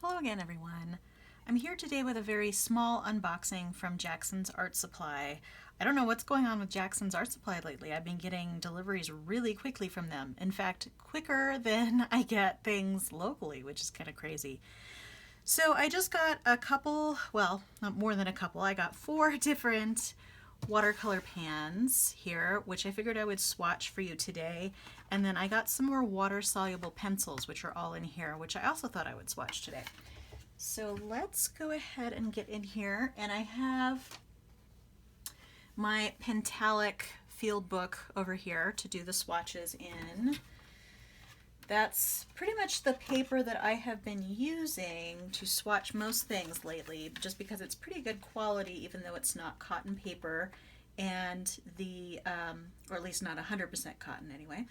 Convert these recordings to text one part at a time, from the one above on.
Hello again, everyone. I'm here today with a very small unboxing from Jackson's Art Supply. I don't know what's going on with Jackson's Art Supply lately. I've been getting deliveries really quickly from them. In fact, quicker than I get things locally, which is kind of crazy. So I just got a couple, well, not more than a couple. I got 4 different watercolor pans here, which I figured I would swatch for you today. And then I got some more water-soluble pencils, which are all in here, which I also thought I would swatch today. So let's go ahead and get in here. And I have my Pentalic field book over here to do the swatches in. That's pretty much the paper that I have been using to swatch most things lately, just because it's pretty good quality, even though it's not cotton paper, and or at least not 100% cotton anyway.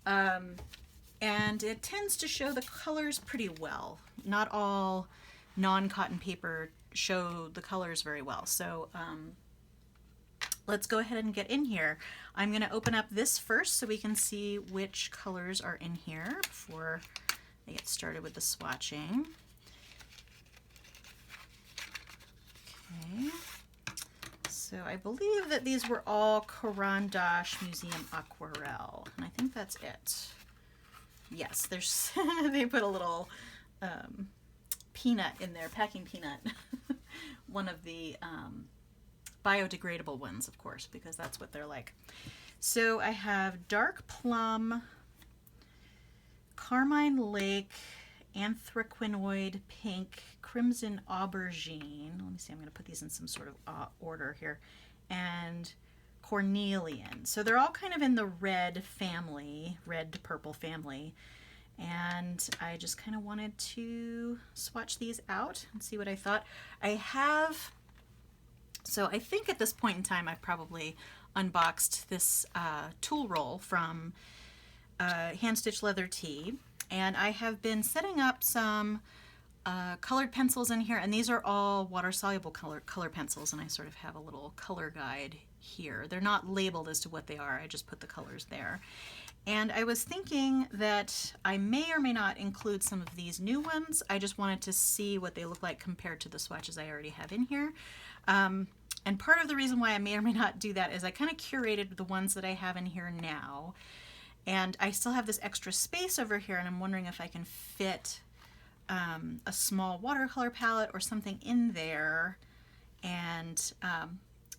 And it tends to show the colors pretty well. Not all non-cotton paper show the colors very well. So let's go ahead and get in here. I'm going to open up this first so we can see which colors are in here before I get started with the swatching. Okay, so I believe that these were all Caran d'Ache Museum Aquarelle, and I think that's it. Yes, there's they put a little peanut in there, packing peanut. One of the biodegradable ones, of course, because that's what they're like. So I have Dark Plum, Carmine Lake, Anthraquinoid Pink, Crimson Aubergine. Let me see, I'm going to put these in some sort of order here. And Cornelian. So they're all kind of in the red family, red to purple family. And I just kind of wanted to swatch these out and see what I thought. So I think at this point in time I've probably unboxed this tool roll from Hand Stitch Leather Tea, and I have been setting up some colored pencils in here, and these are all water-soluble color pencils, and I sort of have a little color guide here. They're not labeled as to what they are, I just put the colors there. And I was thinking that I may or may not include some of these new ones. I just wanted to see what they look like compared to the swatches I already have in here. And part of the reason why I may or may not do that is I kind of curated the ones that I have in here now. And I still have this extra space over here, and I'm wondering if I can fit a small watercolor palette or something in there. And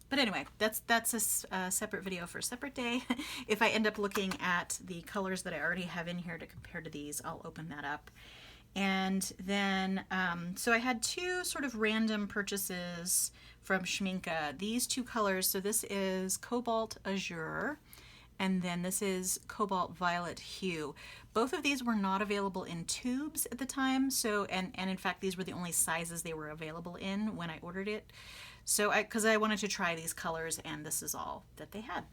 but anyway, that's a separate video for a separate day. If I end up looking at the colors that I already have in here to compare to these, I'll open that up. And then, so I had 2 sort of random purchases from Schminke. These 2 colors, so this is Cobalt Azure, and then this is Cobalt Violet Hue. Both of these were not available in tubes at the time, so and in fact these were the only sizes they were available in when I ordered it. So because I wanted to try these colors, and this is all that they had.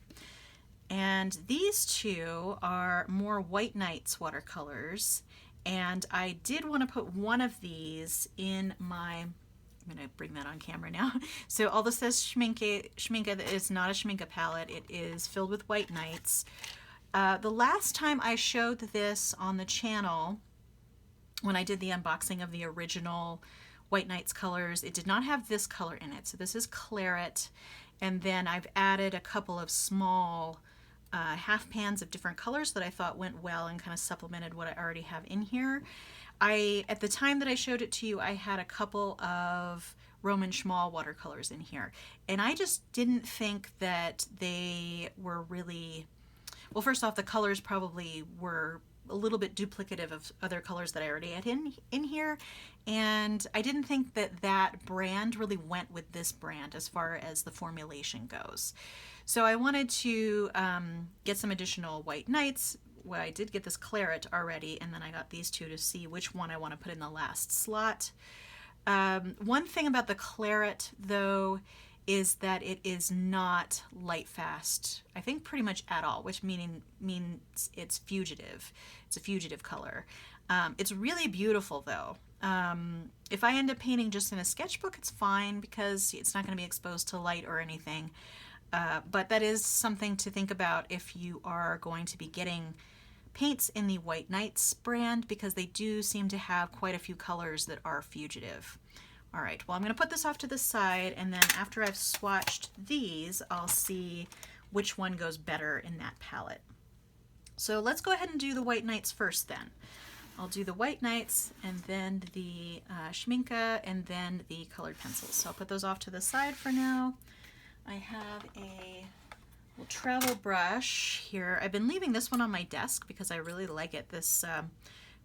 And these 2 are more White Nights watercolors, and I did want to put one of these in my, I'm going to bring that on camera now. So all this says Schminke, it's not a Schminke palette, it is filled with White Nights. The last time I showed this on the channel, when I did the unboxing of the original White Nights colors, it did not have this color in it. So this is claret, and then I've added a couple of small half pans of different colors that I thought went well and kind of supplemented what I already have in here. At the time that I showed it to you, I had a couple of Roman Schmal watercolors in here, and I just didn't think that they were really, well, first off, the colors probably were a little bit duplicative of other colors that I already had in here, and I didn't think that that brand really went with this brand as far as the formulation goes. So I wanted to get some additional White Nights. Well, I did get this claret already, and then I got these 2 to see which one I want to put in the last slot. One thing about the claret, though, is that it is not light fast, I think pretty much at all, which means it's fugitive. It's a fugitive color. It's really beautiful, though. If I end up painting just in a sketchbook, it's fine because it's not going to be exposed to light or anything. But that is something to think about if you are going to be getting paints in the White Nights brand because they do seem to have quite a few colors that are fugitive. All right, well, I'm going to put this off to the side, and then after I've swatched these, I'll see which one goes better in that palette. So let's go ahead and do the White Nights first then. I'll do the White Nights and then the Schminke and then the colored pencils. So I'll put those off to the side for now. I have a little travel brush here. I've been leaving this one on my desk because I really like it. This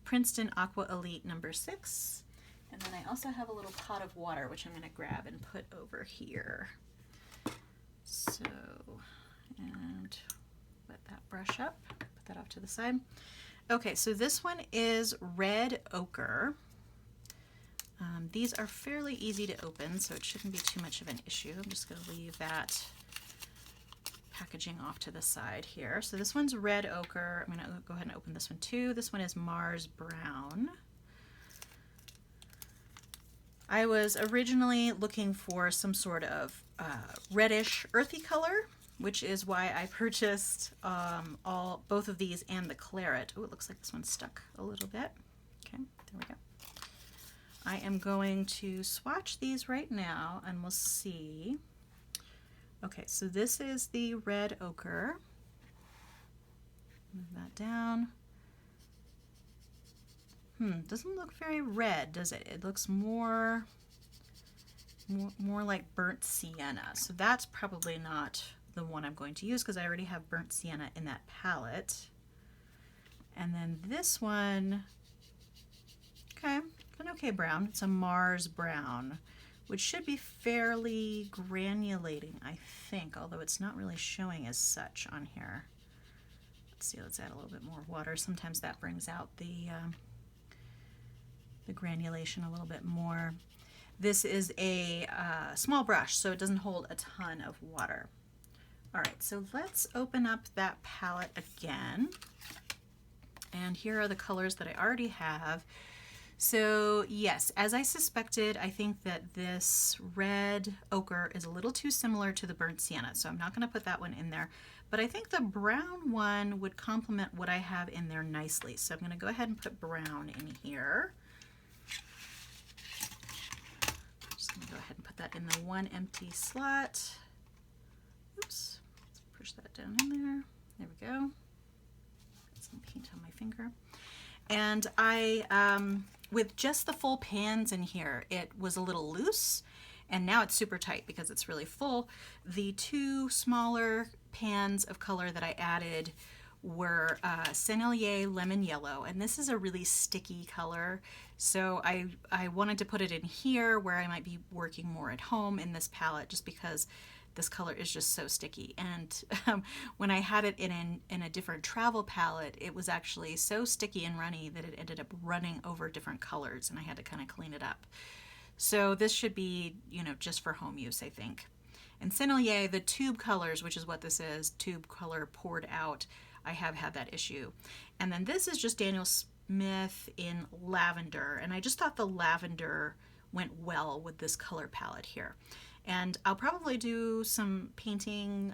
Princeton Aqua Elite number 6. And then I also have a little pot of water, which I'm going to grab and put over here. So, and let that brush up, put that off to the side. Okay, so this one is Red Ochre. These are fairly easy to open, so it shouldn't be too much of an issue. I'm just going to leave that packaging off to the side here. So this one's Red Ochre. I'm going to go ahead and open this one too. This one is Mars Brown. I was originally looking for some sort of reddish earthy color, which is why I purchased both of these and the claret. Oh, it looks like this one's stuck a little bit. Okay, there we go. I am going to swatch these right now and we'll see. Okay, so this is the Red Ochre. Move that down. Doesn't look very red, does it? It looks more like burnt sienna. So that's probably not the one I'm going to use because I already have burnt sienna in that palette. And then this one, okay, an okay brown. It's a Mars Brown, which should be fairly granulating, I think, although it's not really showing as such on here. Let's see, let's add a little bit more water. Sometimes that brings out the granulation a little bit more. This is a small brush, so it doesn't hold a ton of water. All right, so let's open up that palette again. And here are the colors that I already have. So yes, as I suspected, I think that this Red Ochre is a little too similar to the burnt sienna, so I'm not going to put that one in there. But I think the brown one would complement what I have in there nicely. So I'm going to go ahead and put brown in here. Just going to go ahead and put that in the one empty slot. Oops, let's push that down in there. There we go. Got some paint on my finger. And I, with just the full pans in here, it was a little loose, and now it's super tight because it's really full. The two smaller pans of color that I added were Senellier Lemon Yellow, and this is a really sticky color, so I wanted to put it in here where I might be working more at home in this palette just because this color is just so sticky. And when I had it in a different travel palette, it was actually so sticky and runny that it ended up running over different colors, and I had to kind of clean it up. So this should be, you know, just for home use, I think. And Senellier, the tube colors, which is what this is, tube color poured out, I have had that issue. And then this is just Daniel Smith in lavender, and I just thought the lavender went well with this color palette here. And I'll probably do some painting,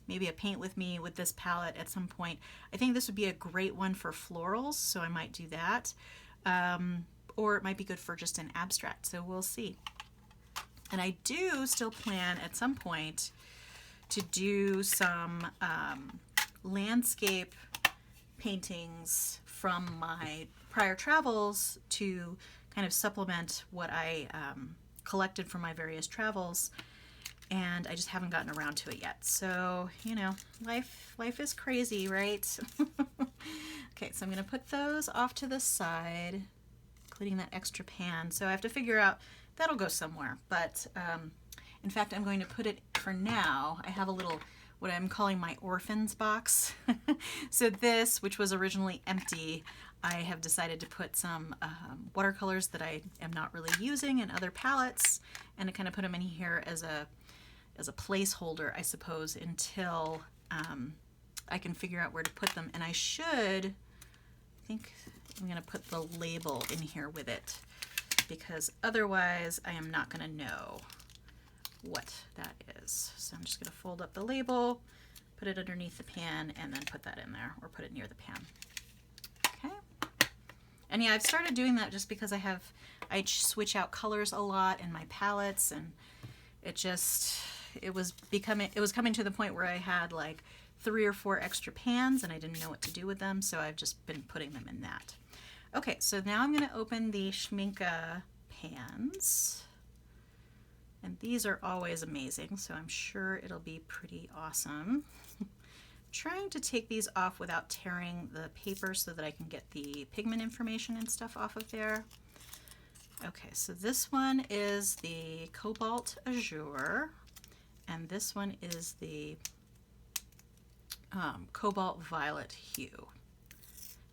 maybe a paint with me with this palette at some point. I think this would be a great one for florals, so I might do that. Or it might be good for just an abstract, so we'll see. And I do still plan at some point to do some landscape paintings from my prior travels to kind of supplement what I collected from my various travels, and I just haven't gotten around to it yet. So, you know, life is crazy, right? Okay, so I'm going to put those off to the side, including that extra pan. So I have to figure out, that'll go somewhere, but in fact, I'm going to put it for now. I have a little, what I'm calling my orphans box. So this, which was originally empty, I have decided to put some watercolors that I am not really using in other palettes, and to kind of put them in here as a placeholder, I suppose, until I can figure out where to put them. And I think I'm going to put the label in here with it, because otherwise I am not going to know what that is. So I'm just going to fold up the label, put it underneath the pan, and then put that in there, or put it near the pan. Okay. And yeah, I've started doing that just because I switch out colors a lot in my palettes, and it was coming to the point where I had like 3 or 4 extra pans and I didn't know what to do with them, so I've just been putting them in that. Okay, so now I'm going to open the Schminke Pans. And these are always amazing, so I'm sure it'll be pretty awesome. Trying to take these off without tearing the paper so that I can get the pigment information and stuff off of there. Okay, so this one is the Cobalt Azure, and this one is the Cobalt Violet Hue,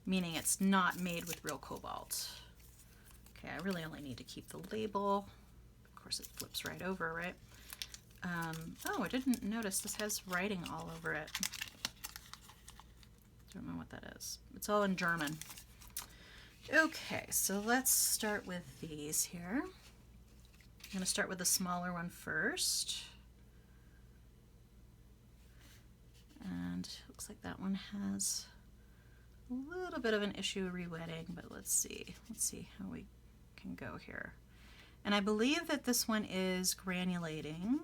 meaning it's not made with real cobalt. Okay, I really only need to keep the label. Of course, it flips right over, right? Oh, I didn't notice this has writing all over it. Don't know what that is. It's all in German. Okay, so let's start with these here. I'm going to start with the smaller one first. And it looks like that one has a little bit of an issue re-wetting, but let's see how we can go here. And I believe that this one is granulating.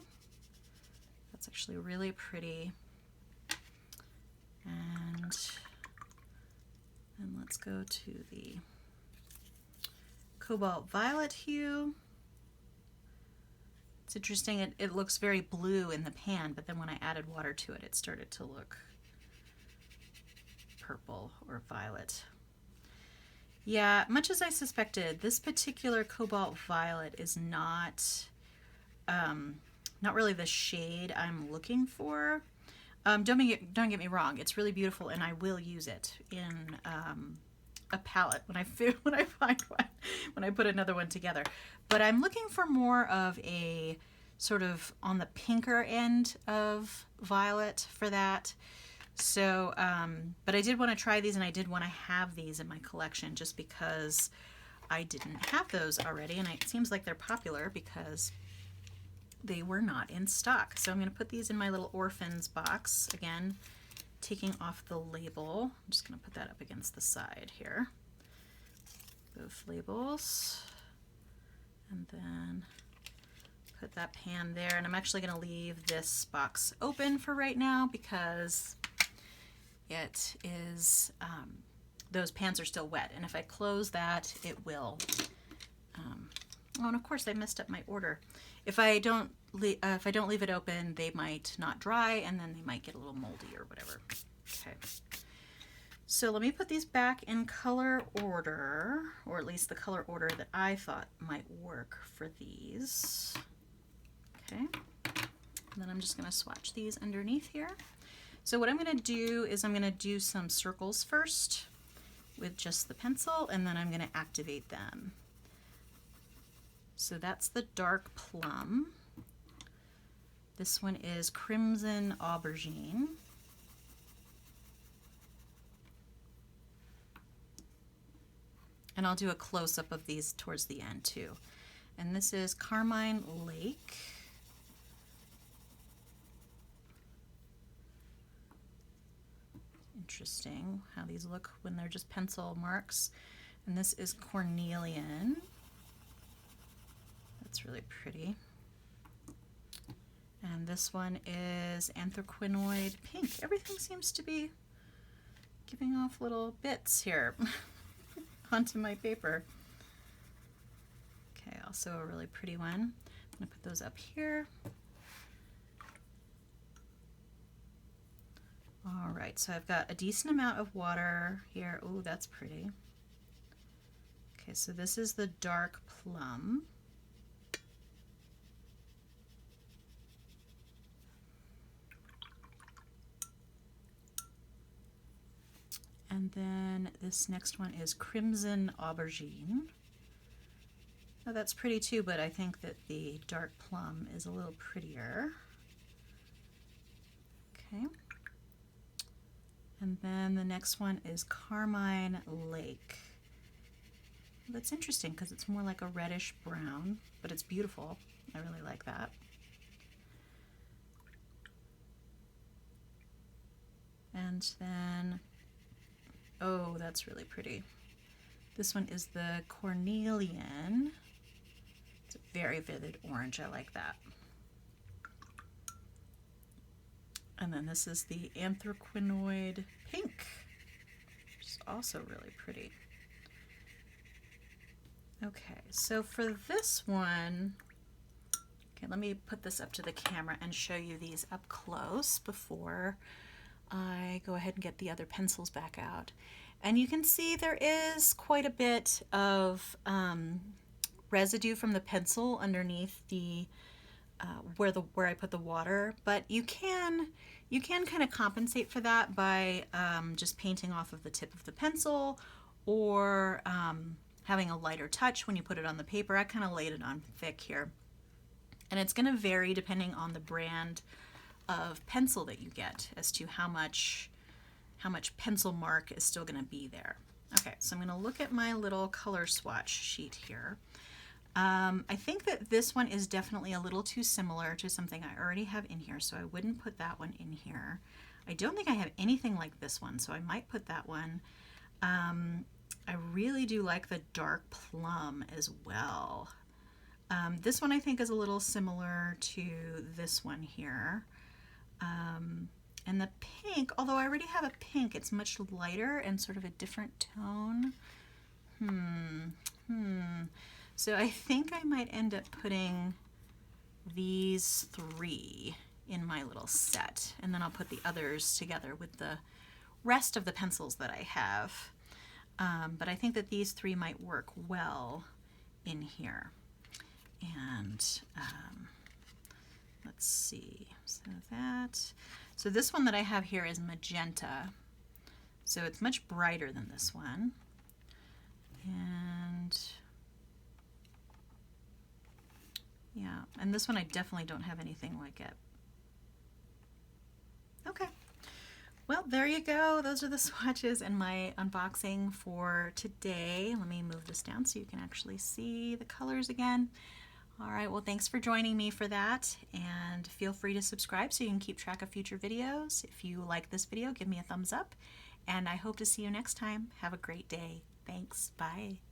That's actually really pretty. And then let's go to the Cobalt Violet Hue. It's interesting, it looks very blue in the pan, but then when I added water to it, it started to look purple or violet. Yeah, much as I suspected, this particular Cobalt Violet is not really the shade I'm looking for. Don't get me wrong, it's really beautiful and I will use it in a palette when I find one, when I put another one together. But I'm looking for more of a sort of on the pinker end of violet for that. So, but I did want to try these, and I did want to have these in my collection just because I didn't have those already, and it seems like they're popular because they were not in stock. So I'm going to put these in my little orphans box. Again, taking off the label. I'm just going to put that up against the side here. Both labels. And then put that pan there. And I'm actually going to leave this box open for right now because it is, those pans are still wet. And if I close that, it will, oh, and of course I messed up my order. If I don't leave it open, they might not dry, and then they might get a little moldy or whatever. Okay. So let me put these back in color order, or at least the color order that I thought might work for these. Okay. And then I'm just going to swatch these underneath here. So what I'm going to do is I'm going to do some circles first with just the pencil, and then I'm going to activate them. So that's the dark plum. This one is crimson aubergine. And I'll do a close-up of these towards the end too. And this is Carmine Lake. Interesting how these look when they're just pencil marks. And this is Cornelian. That's really pretty. And this one is Anthraquinoid Pink. Everything seems to be giving off little bits here onto my paper. Okay, also a really pretty one. I'm going to put those up here. All right, so I've got a decent amount of water here. Oh, that's pretty. Okay, so this is the dark plum. And then this next one is Crimson Aubergine. Oh, that's pretty too, but I think that the dark plum is a little prettier. Okay. And then the next one is Carmine Lake. That's interesting because it's more like a reddish brown, but it's beautiful. I really like that. And then, oh, that's really pretty. This one is the Cornelian. It's a very vivid orange. I like that. And then this is the Anthraquinoid Pink, which is also really pretty. Okay, so for this one, okay, let me put this up to the camera and show you these up close before I go ahead and get the other pencils back out. And you can see there is quite a bit of residue from the pencil underneath the where I put the water, but you can kind of compensate for that by just painting off of the tip of the pencil, or having a lighter touch when you put it on the paper. I kind of laid it on thick here, and it's going to vary depending on the brand of pencil that you get as to how much pencil mark is still going to be there. Okay, so I'm going to look at my little color swatch sheet here. I think that this one is definitely a little too similar to something I already have in here, so I wouldn't put that one in here. I don't think I have anything like this one, so I might put that one. I really do like the dark plum as well. This one I think is a little similar to this one here. And the pink, although I already have a pink, it's much lighter and sort of a different tone. So I think I might end up putting these three in my little set, and then I'll put the others together with the rest of the pencils that I have. But I think that these three might work well in here. And let's see, so this one that I have here is Magenta, so it's much brighter than this one. And yeah, and this one I definitely don't have anything like it. Okay, well, there you go. Those are the swatches and my unboxing for today. Let me move this down so you can actually see the colors again. All right, well, thanks for joining me for that, and feel free to subscribe so you can keep track of future videos. If you like this video, give me a thumbs up, and I hope to see you next time. Have a great day. Thanks. Bye.